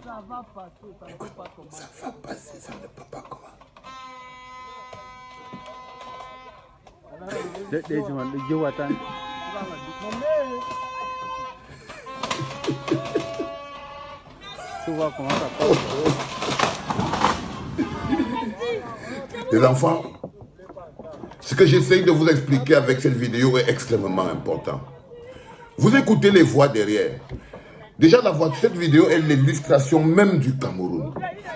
Ça va passer, ça ne peut pas comment. Les enfants, ce que j'essaye de vous expliquer avec cette vidéo est extrêmement important. Vous écoutez les voix derrière. Déjà, cette vidéo est l'illustration même du Cameroun.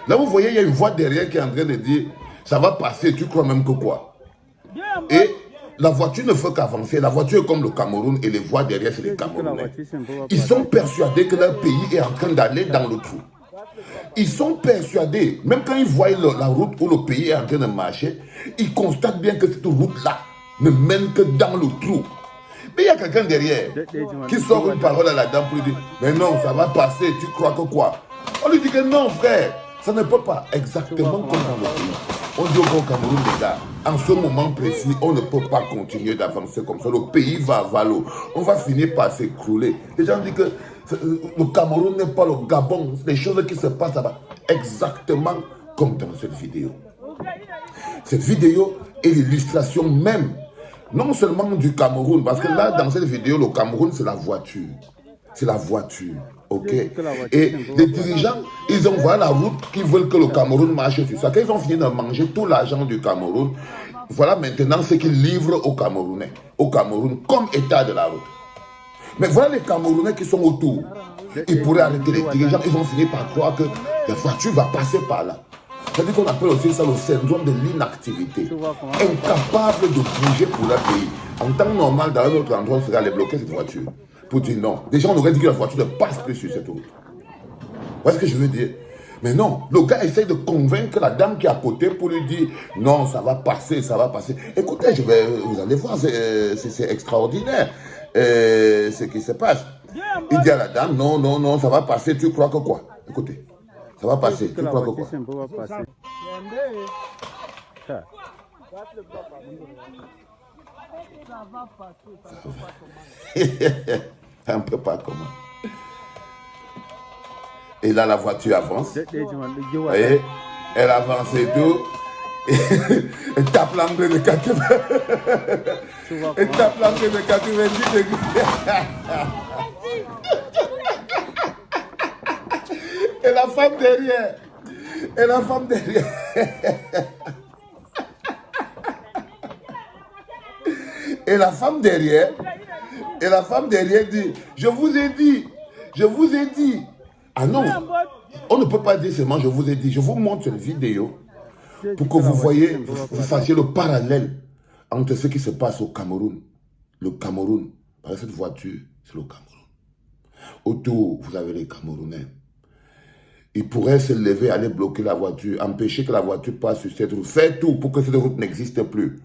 Là, vous voyez, il y a une voix derrière qui est en train de dire « ça va passer, tu crois même que quoi ?» Et la voiture ne fait qu'avancer. La voiture est comme le Cameroun et les voix derrière, c'est les Camerounais. Ils sont persuadés que leur pays est en train d'aller dans le trou. Ils sont persuadés, même quand ils voient la route où le pays est en train de marcher, ils constatent bien que cette route-là ne mène que dans le trou. Mais il y a quelqu'un derrière qui sort une parole à la dame pour lui dire « mais non, ça va passer, tu crois que quoi ?» On lui dit que non, frère, ça ne peut pas. Exactement comme dans le pays. On dit au Cameroun, les gars, en ce moment précis, on ne peut pas continuer d'avancer comme ça. Le pays va à valo. On va finir par s'écrouler. Les gens disent que le Cameroun n'est pas le Gabon. Les choses qui se passent là-bas, exactement comme dans cette vidéo. Cette vidéo est l'illustration même, non seulement du Cameroun, parce que là, dans cette vidéo, le Cameroun, c'est la voiture. C'est la voiture, ok? Et les dirigeants, ils envoient la route qu'ils veulent que le Cameroun marche sur ça. Quand ils ont fini de manger tout l'argent du Cameroun, voilà maintenant ce qu'ils livrent aux Camerounais, au Cameroun, comme état de la route. Mais voilà les Camerounais qui sont autour. Ils pourraient arrêter les dirigeants, ils ont fini par croire que la voiture va passer par là. C'est-à-dire qu'on appelle aussi ça le syndrome de l'inactivité. Incapable de bouger pour leur pays. En temps normal, dans un autre endroit, on serait allé bloquer cette voiture. Pour dire non. Déjà, on aurait dit que la voiture ne passe plus sur cette route. Vous voyez ce que je veux dire? Mais non, le gars essaie de convaincre la dame qui est à côté pour lui dire non, ça va passer, ça va passer. Écoutez, vous allez voir, c'est extraordinaire ce qui se passe. Il dit à la dame non, non, non, ça va passer, tu crois que quoi? Écoutez, ça va passer, tu crois que quoi? Ça ne peut pas comment. Et là, la voiture avance. Vous voyez, elle avance et tout. Elle tape l'angle de 80. Elle tape l'angle de 90 degrés. Et la femme derrière. Et la femme derrière. Et la femme derrière dit, je vous ai dit. Ah non, on ne peut pas dire seulement je vous ai dit. Je vous montre une vidéo pour que vous voyez, vous fassiez le parallèle entre ce qui se passe au Cameroun. Le Cameroun, par cette voiture, c'est le Cameroun. Autour, vous avez les Camerounais. Ils pourraient se lever, aller bloquer la voiture, empêcher que la voiture passe sur cette route, faire tout pour que cette route n'existe plus.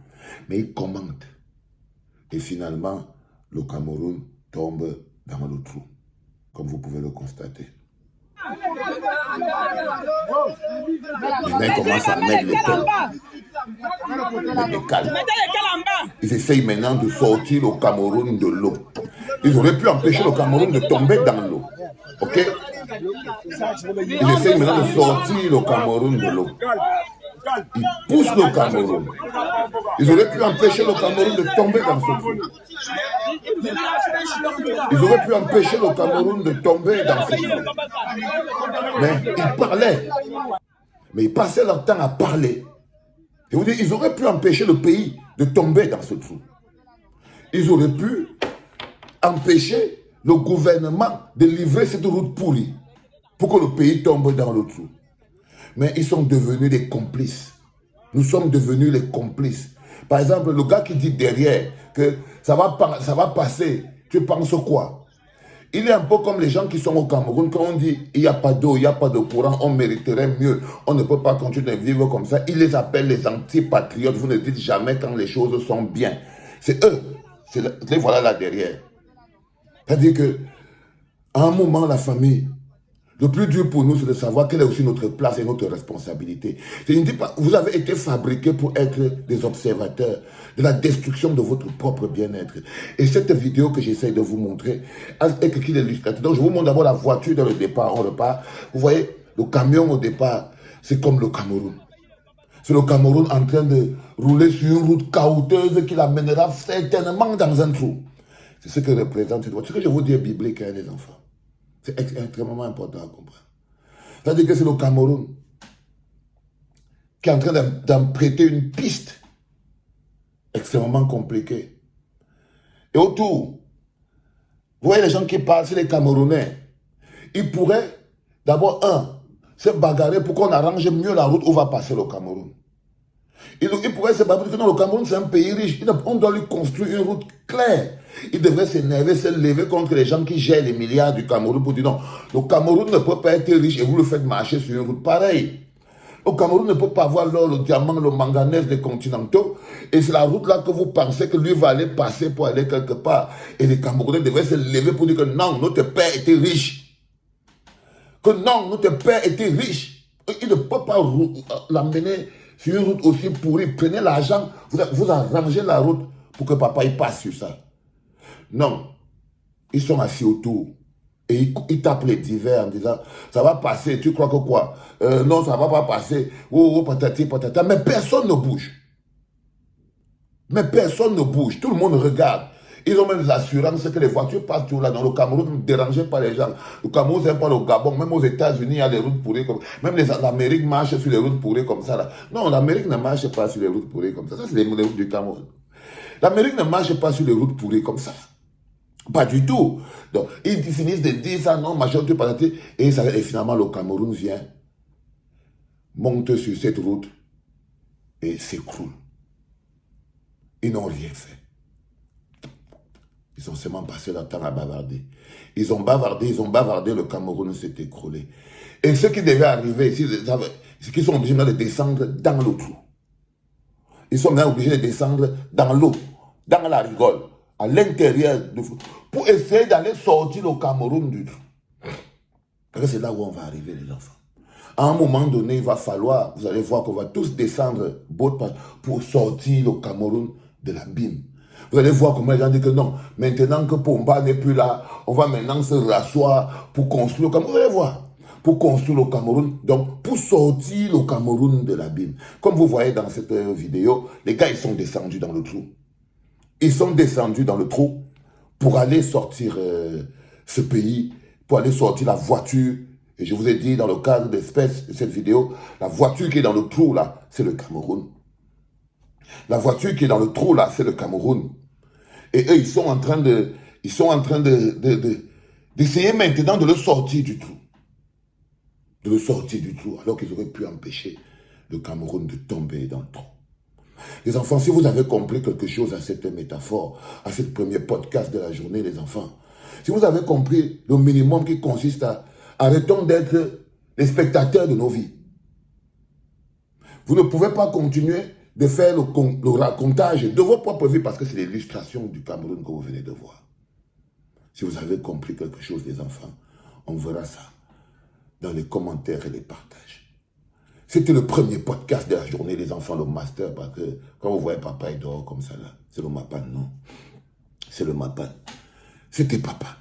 Mais ils commandent. Et finalement, le Cameroun tombe dans le trou, comme vous pouvez le constater. Maintenant, ils commencent à mettre les têtes. Ils essayent maintenant de sortir le Cameroun de l'eau. Ils auraient pu empêcher le Cameroun de tomber dans l'eau. Ok? Ils essayent maintenant de sortir le Cameroun de l'eau. Ils poussent le Cameroun. Ils auraient pu empêcher le Cameroun de tomber dans ce trou. Ils auraient pu empêcher le Cameroun de tomber dans ce trou. Mais ils parlaient. Mais ils passaient leur temps à parler. Et vous dites, ils auraient pu empêcher le pays de tomber dans ce trou. Ils auraient pu empêcher le gouvernement de livrer cette route pourrie pour que le pays tombe dans le trou. Mais ils sont devenus des complices. Nous sommes devenus les complices. Par exemple, le gars qui dit derrière que ça va passer, tu penses quoi? Il est un peu comme les gens qui sont au Cameroun. Quand on dit il n'y a pas d'eau, il n'y a pas de courant, on mériterait mieux, on ne peut pas continuer de vivre comme ça. Ils les appellent les antipatriotes. Vous ne dites jamais quand les choses sont bien. C'est eux. Les voilà là derrière. C'est-à-dire qu'à un moment, la famille, Le plus dur pour nous, c'est de savoir quelle est aussi notre place et notre responsabilité. Je ne dis pas, vous avez été fabriqués pour être des observateurs de la destruction de votre propre bien-être. Et cette vidéo que j'essaie de vous montrer est quelque chose d'illustratif. Donc, je vous montre d'abord la voiture dans le départ. On repart. Vous voyez, le camion au départ, c'est comme le Cameroun. C'est le Cameroun en train de rouler sur une route caouteuses qui l'amènera certainement dans un trou. C'est ce que représente cette voiture. Ce que je vous dis est biblique, hein, les enfants. C'est extrêmement important à comprendre. C'est-à-dire que c'est le Cameroun qui est en train d'en prêter une piste extrêmement compliquée. Et autour, vous voyez les gens qui parlent, c'est les Camerounais. Ils pourraient, d'abord, se bagarrer pour qu'on arrange mieux la route où va passer le Cameroun. Ils pourraient se bagarrer parce que non, le Cameroun, c'est un pays riche. On doit lui construire une route claire. Il devrait s'énerver, se lever contre les gens qui gèrent les milliards du Cameroun pour dire non, le Cameroun ne peut pas être riche et vous le faites marcher sur une route pareille. Le Cameroun ne peut pas avoir l'or, le diamant, le manganèse des continentaux et c'est la route là que vous pensez que lui va aller passer pour aller quelque part. Et les Camerounais devraient se lever pour dire que non, notre père était riche. Que non, notre père était riche. Il ne peut pas l'amener sur une route aussi pourrie. Prenez l'argent, vous arrangez la route pour que papa il passe sur ça. Non, ils sont assis autour et ils tapent les divers en disant ça va passer, tu crois que quoi? Non, ça ne va pas passer. Oh, patati, patata. Mais personne ne bouge. Mais personne ne bouge. Tout le monde regarde. Ils ont même des assurances que les voitures passent tout là. Dans le Cameroun, ne dérangez pas les gens. Le Cameroun, c'est pas le Gabon. Même aux États-Unis, il y a des routes pourries comme ça. Même l'Amérique marche sur les routes pourries comme ça. Là. Non, l'Amérique ne marche pas sur les routes pourries comme ça. Ça, c'est les routes du Cameroun. L'Amérique ne marche pas sur les routes pourries comme ça. Pas du tout. Donc, ils finissent de dire ça, non, machin, tu pas et finalement, le Cameroun vient, monte sur cette route et s'écroule. Ils n'ont rien fait. Ils ont seulement passé leur temps à bavarder. Ils ont bavardé, le Cameroun s'est écroulé. Et ce qui devait arriver ici, c'est qu'ils sont obligés de descendre dans le trou. Ils sont maintenant obligés de descendre dans l'eau, dans la rigole, à l'intérieur du trou, pour essayer d'aller sortir le Cameroun du trou. Parce que c'est là où on va arriver, les enfants. À un moment donné, il va falloir, vous allez voir qu'on va tous descendre pour sortir le Cameroun de l'abîme. Vous allez voir comment les gens disent que non, maintenant que Pomba n'est plus là, on va maintenant se rasseoir pour construire le Cameroun. Vous allez voir, pour construire le Cameroun, donc pour sortir le Cameroun de l'abîme. Comme vous voyez dans cette vidéo, les gars, ils sont descendus dans le trou. Ils sont descendus dans le trou pour aller sortir ce pays, pour aller sortir la voiture. Et je vous ai dit dans le cadre de cette vidéo, la voiture qui est dans le trou là, c'est le Cameroun. La voiture qui est dans le trou là, c'est le Cameroun. Et eux, ils sont en train d'essayer maintenant de le sortir du trou. De le sortir du trou, alors qu'ils auraient pu empêcher le Cameroun de tomber dans le trou. Les enfants, si vous avez compris quelque chose à cette métaphore, à ce premier podcast de la journée, les enfants, si vous avez compris le minimum qui consiste à arrêtons d'être les spectateurs de nos vies. Vous ne pouvez pas continuer de faire le racontage de vos propres vies parce que c'est l'illustration du Cameroun que vous venez de voir. Si vous avez compris quelque chose, les enfants, on verra ça dans les commentaires et les partages. C'était le premier podcast de la journée, les enfants, le master, parce que quand vous voyez papa, il dort comme ça là. C'est le mapan, non. C'est le mapan. C'était papa.